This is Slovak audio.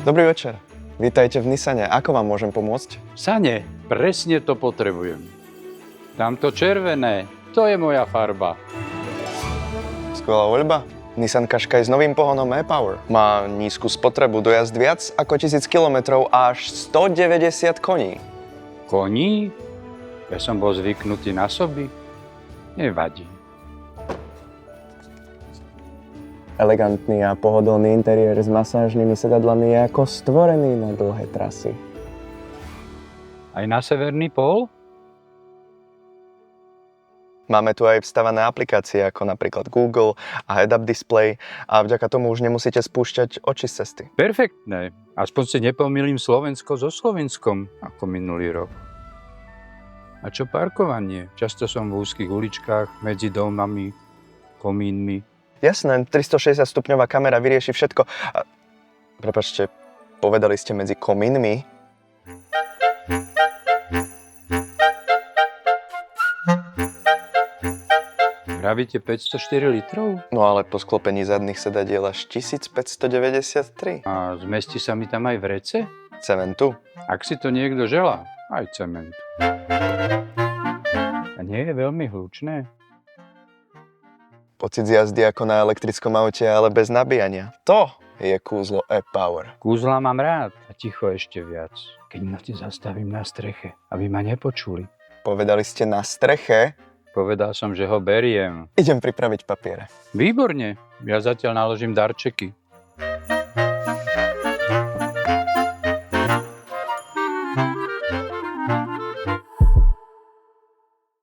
Dobrý večer. Vítajte v Nissane. Ako vám môžem pomôcť? Sane, presne to potrebujem. Tamto červené, to je moja farba. Skvelá voľba. Nissan Qashqai s novým pohonom e-Power. Má nízku spotrebu, dojazd viac ako 1000 km a až 190 koní. Koní? Ja som bol zvyknutý na soby. Nevadí. Elegantný a pohodlný interiér s masážnymi sedadlami je ako stvorený na dlhé trasy. Aj na severný pól? Máme tu aj vstavané aplikácie ako napríklad Google a Head-Up Display a vďaka tomu už nemusíte spúšťať oči z cesty. Perfektné. Aspoň si nepomýlim Slovensko so Slovenskom ako minulý rok. A čo parkovanie? Často som v úzkých uličkách, medzi domami, komínmi. Jasné, 360 stupňová kamera vyrieši všetko. Prepáčte, povedali ste medzi komínmi? Vravíte 504 litrov? No ale po sklopení zadných sedadiel až 1593. A zmestí sa mi tam aj vrece? Cementu. Ak si to niekto želá, aj cement. A nie je veľmi hlučné? Pocit z jazdy ako na elektrickom aute, ale bez nabíjania. To je kúzlo e-Power. Kúzla mám rád a ticho ešte viac. Keď v noci zastavím na streche, aby ma nepočuli. Povedali ste na streche? Povedal som, že ho beriem. Idem pripraviť papiere. Výborne, ja zatiaľ naložím darčeky.